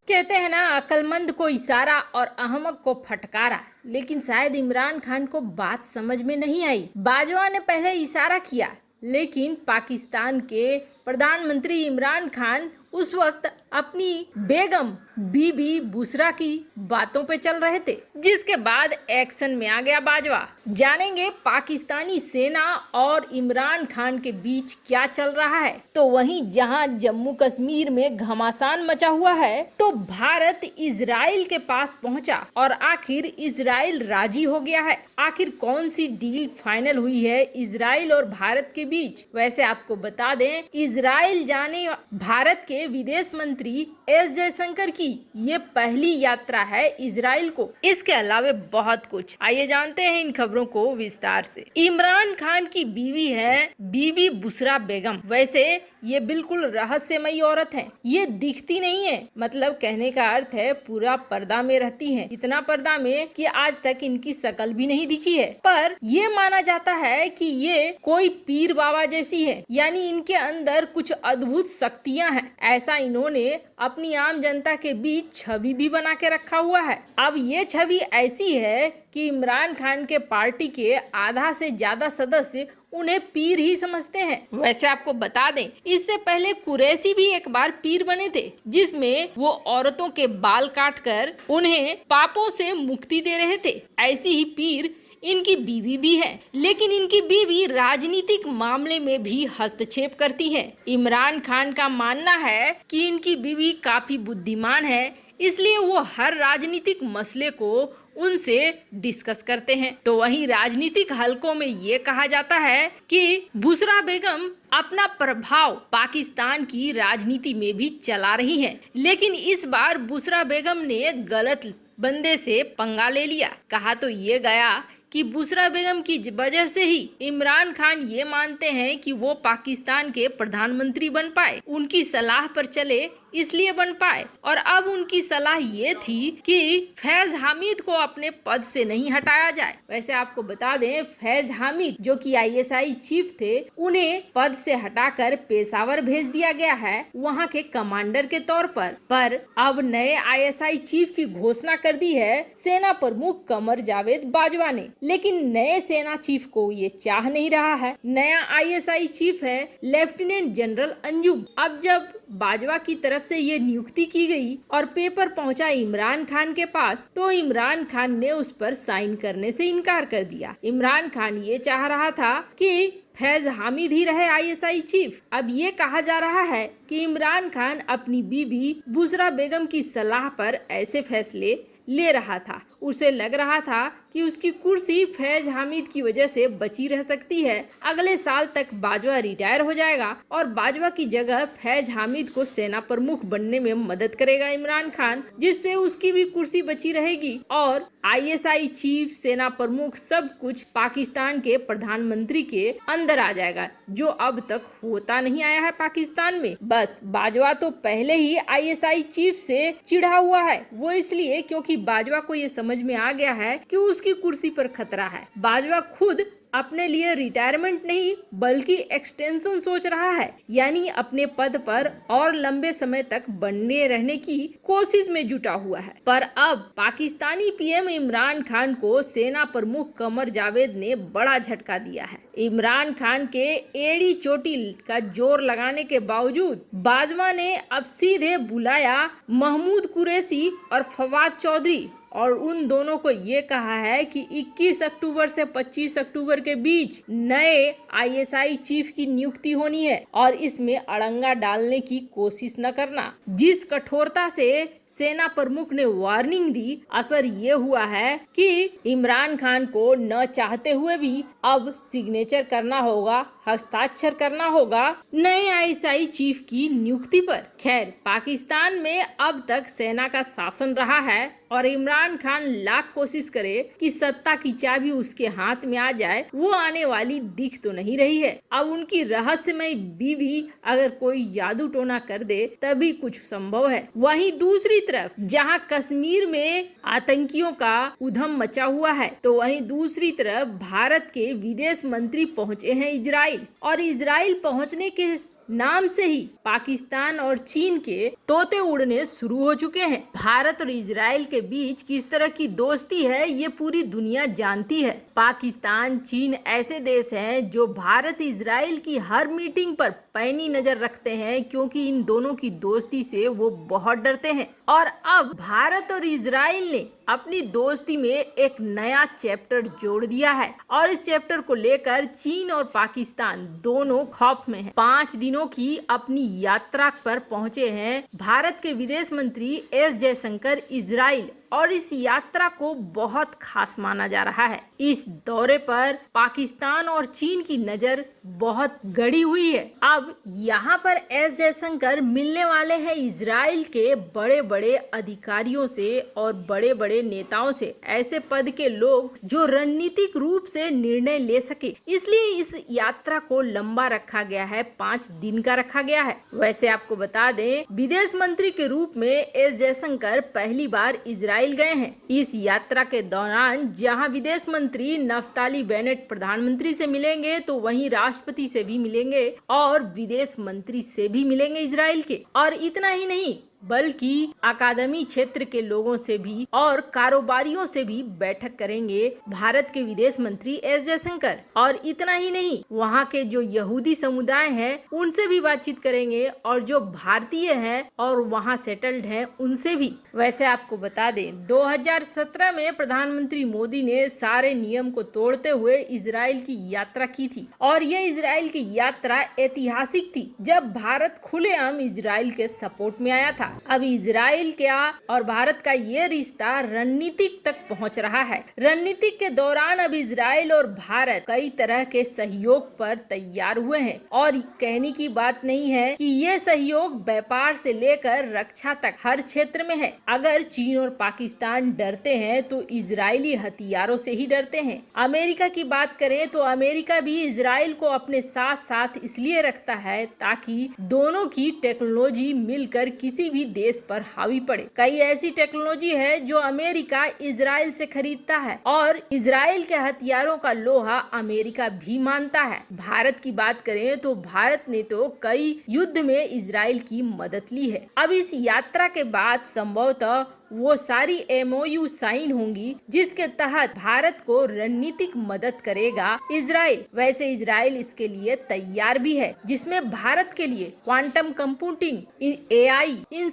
कहते हैं ना, अक्लमंद को इशारा और अहमक को फटकारा। लेकिन शायद इमरान खान को बात समझ में नहीं आई। बाजवा ने पहले इशारा किया, लेकिन पाकिस्तान के प्रधानमंत्री इमरान खान उस वक्त अपनी बेगम बीबी बुशरा की बातों पे चल रहे थे, जिसके बाद एक्शन में आ गया बाजवा। जानेंगे पाकिस्तानी सेना और इमरान खान के बीच क्या चल रहा है। तो वहीं जहां जम्मू कश्मीर में घमासान मचा हुआ है, तो भारत इजराइल के पास पहुंचा और आखिर इजराइल राजी हो गया है। आखिर कौन सी डील फाइनल हुई है इजराइल और भारत के बीच? वैसे आपको बता दें, इजराइल जाने भारत के विदेश मंत्री एस जयशंकर की ये पहली यात्रा है इजराइल को। इसके अलावा बहुत कुछ, आइए जानते हैं इन खबरों को विस्तार से। इमरान खान की बीवी है बीबी बुशरा बेगम। वैसे ये बिल्कुल रहस्यमयी औरत है। ये दिखती नहीं है, मतलब कहने का अर्थ है पूरा पर्दा में रहती है। इतना पर्दा में कि आज तक इनकी शकल भी नहीं दिखी है। पर ये माना जाता है कि ये कोई पीर बाबा जैसी है, यानी इनके अंदर कुछ अद्भुत शक्तियां हैं। ऐसा इन्होंने अपनी आम जनता के बीच छवि भी बना के रखा हुआ है। अब ये छवि ऐसी है कि इमरान खान के पार्टी के आधा से ज्यादा सदस्य उन्हें पीर ही समझते हैं। वैसे आपको बता दें, इससे पहले कुरैशी भी एक बार पीर बने थे, जिसमें वो औरतों के बाल काटकर उन्हें पापों से मुक्ति दे रहे थे। ऐसी ही पीर इनकी बीवी भी है, लेकिन इनकी बीवी राजनीतिक मामले में भी हस्तक्षेप करती है। इमरान खान का मानना है कि इनकी बीवी काफी बुद्धिमान है, इसलिए वो हर राजनीतिक मसले को उनसे डिस्कस करते हैं। तो वहीं राजनीतिक हलकों में ये कहा जाता है कि बुशरा बेगम अपना प्रभाव पाकिस्तान की राजनीति में भी चला रही हैं। लेकिन इस बार बुशरा बेगम ने गलत बंदे से पंगा ले लिया। कहा तो ये गया कि बुशरा बेगम की वजह से ही इमरान खान ये मानते हैं कि वो पाकिस्तान के प्रधानमंत्री बन पाए, उनकी सलाह पर चले इसलिए बन पाए। और अब उनकी सलाह ये थी कि फैज हामिद को अपने पद से नहीं हटाया जाए। वैसे आपको बता दें, फैज हामिद जो कि आईएसआई चीफ थे, उन्हें पद से हटाकर पेशावर भेज दिया गया है वहां के कमांडर के तौर पर अब नए आईएसआई चीफ की घोषणा कर दी है सेना प्रमुख कमर जावेद बाजवा ने। लेकिन नए सेना चीफ को ये चाह नहीं रहा है। नया आईएसआई चीफ है लेफ्टिनेंट जनरल अंजुम। अब जब बाजवा की तरफ से ये नियुक्ति की गई और पेपर पहुंचा इमरान खान के पास, तो इमरान खान ने उस पर साइन करने से इनकार कर दिया। इमरान खान ये चाह रहा था कि फैज हामिद ही रहे आईएसआई चीफ। अब ये कहा जा रहा है कि इमरान खान अपनी बीबी बुशरा बेगम की सलाह पर ऐसे फैसले ले रहा था। उसे लग रहा था कि उसकी कुर्सी फैज हामिद की वजह से बची रह सकती है। अगले साल तक बाजवा रिटायर हो जाएगा और बाजवा की जगह फैज हामिद को सेना प्रमुख बनने में मदद करेगा इमरान खान, जिससे उसकी भी कुर्सी बची रहेगी और आईएसआई चीफ, सेना प्रमुख, सब कुछ पाकिस्तान के प्रधानमंत्री के अंदर आ जाएगा, जो अब तक होता नहीं आया है पाकिस्तान में। बस बाजवा तो पहले ही आईएसआई चीफ से चिढ़ा हुआ है। वो इसलिए क्योंकि बाजवा को ये समझ में आ गया है कि उसकी कुर्सी पर खतरा है। बाजवा खुद अपने लिए रिटायरमेंट नहीं बल्कि एक्सटेंशन सोच रहा है, यानी अपने पद पर और लंबे समय तक बने रहने की कोशिश में जुटा हुआ है। पर अब पाकिस्तानी पीएम इमरान खान को सेना प्रमुख कमर जावेद ने बड़ा झटका दिया है। इमरान खान के एड़ी चोटी का जोर लगाने के बावजूद बाजवा ने अब सीधे बुलाया महमूद कुरैशी और फवाद चौधरी और उन दोनों को ये कहा है कि 21 अक्टूबर से 25 अक्टूबर के बीच नए आईएसआई चीफ की नियुक्ति होनी है और इसमें अड़ंगा डालने की कोशिश न करना। जिस कठोरता से सेना प्रमुख ने वार्निंग दी, असर ये हुआ है कि इमरान खान को न चाहते हुए भी अब सिग्नेचर करना होगा, हस्ताक्षर करना होगा नए आईएसआई चीफ की नियुक्ति पर। खैर, पाकिस्तान में अब तक सेना का शासन रहा है और इमरान खान लाख कोशिश करे कि सत्ता की चाबी उसके हाथ में आ जाए, वो आने वाली दिख तो नहीं रही है। अब उनकी रहस्यमय बीवी अगर कोई जादू टोना कर दे तभी कुछ संभव है। वहीं दूसरी तरफ जहां कश्मीर में आतंकियों का उधम मचा हुआ है, तो वहीं दूसरी तरफ भारत के विदेश मंत्री पहुंचे हैं इजराइल। और इजराइल पहुंचने के नाम से ही पाकिस्तान और चीन के तोते उड़ने शुरू हो चुके हैं। भारत और इजराइल के बीच किस तरह की दोस्ती है ये पूरी दुनिया जानती है। पाकिस्तान, चीन ऐसे देश हैं जो भारत इजराइल की हर मीटिंग पर पैनी नजर रखते हैं, क्योंकि इन दोनों की दोस्ती से वो बहुत डरते हैं। और अब भारत और इजराइल ने अपनी दोस्ती में एक नया चैप्टर जोड़ दिया है और इस चैप्टर को लेकर चीन और पाकिस्तान दोनों खौफ में हैं। 5 दिनों की अपनी यात्रा पर पहुंचे हैं भारत के विदेश मंत्री एस जयशंकर इजराइल, और इस यात्रा को बहुत खास माना जा रहा है। इस दौरे पर पाकिस्तान और चीन की नजर बहुत गड़ी हुई है। अब यहाँ पर एस जयशंकर मिलने वाले हैं इजराइल के बड़े बड़े अधिकारियों से और बड़े बड़े नेताओं से, ऐसे पद के लोग जो रणनीतिक रूप से निर्णय ले सके। इसलिए इस यात्रा को लंबा रखा गया है, 5 दिन का रखा गया है। वैसे आपको बता दें, विदेश मंत्री के रूप में एस जयशंकर पहली बार इजराइल गए हैं। इस यात्रा के दौरान जहां विदेश मंत्री नफ्ताली बेनेट प्रधानमंत्री से मिलेंगे, तो वहीं राष्ट्रपति से भी मिलेंगे और विदेश मंत्री से भी मिलेंगे इजराइल के। और इतना ही नहीं, बल्कि अकादमी क्षेत्र के लोगों से भी और कारोबारियों से भी बैठक करेंगे भारत के विदेश मंत्री एस जयशंकर। और इतना ही नहीं, वहाँ के जो यहूदी समुदाय हैं उनसे भी बातचीत करेंगे और जो भारतीय हैं और वहाँ सेटल्ड हैं उनसे भी। वैसे आपको बता दें, 2017 में प्रधानमंत्री मोदी ने सारे नियम को तोड़ते हुए इजराइल की यात्रा की थी और ये इजराइल की यात्रा ऐतिहासिक थी, जब भारत खुलेआम इजराइल के सपोर्ट में आया था। अब इजराइल क्या और भारत का ये रिश्ता रणनीतिक तक पहुंच रहा है। रणनीतिक के दौरान अब इजराइल और भारत कई तरह के सहयोग पर तैयार हुए हैं और कहने की बात नहीं है कि ये सहयोग व्यापार से लेकर रक्षा तक हर क्षेत्र में है। अगर चीन और पाकिस्तान डरते हैं तो इजरायली हथियारों से ही डरते हैं। अमेरिका की बात करें तो अमेरिका भी इजराइल को अपने साथ साथ इसलिए रखता है ताकि दोनों की टेक्नोलॉजी मिलकर किसी भी देश पर हावी पड़े। कई ऐसी टेक्नोलॉजी है जो अमेरिका इजराइल से खरीदता है और इजराइल के हथियारों का लोहा अमेरिका भी मानता है। भारत की बात करें तो भारत ने तो कई युद्ध में इजराइल की मदद ली है। अब इस यात्रा के बाद संभवतः वो सारी MOU साइन होंगी जिसके तहत भारत को रणनीतिक मदद करेगा इजराइल। वैसे इजराइल इसके लिए तैयार भी है, जिसमें भारत के लिए क्वांटम कंप्यूटिंग, AI, इन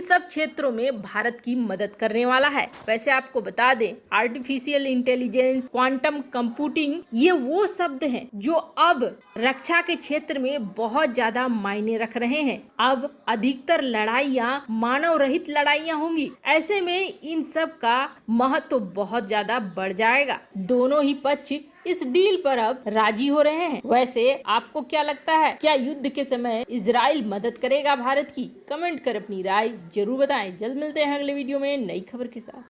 सब क्षेत्रों में भारत की मदद करने वाला है। वैसे आपको बता दें, आर्टिफिशियल इंटेलिजेंस, क्वांटम कंप्यूटिंग, ये वो शब्द हैं जो अब रक्षा के क्षेत्र में बहुत ज्यादा मायने रख रहे हैं। अब अधिकतर लड़ाइयाँ मानव रहित लड़ाइयाँ होंगी। ऐसे में इन सब का महत्व बहुत ज्यादा बढ़ जाएगा। दोनों ही पक्ष इस डील पर अब राजी हो रहे हैं। वैसे आपको क्या लगता है, क्या युद्ध के समय इजराइल मदद करेगा भारत की? कमेंट कर अपनी राय जरूर बताएं। जल्द मिलते हैं अगले वीडियो में नई खबर के साथ।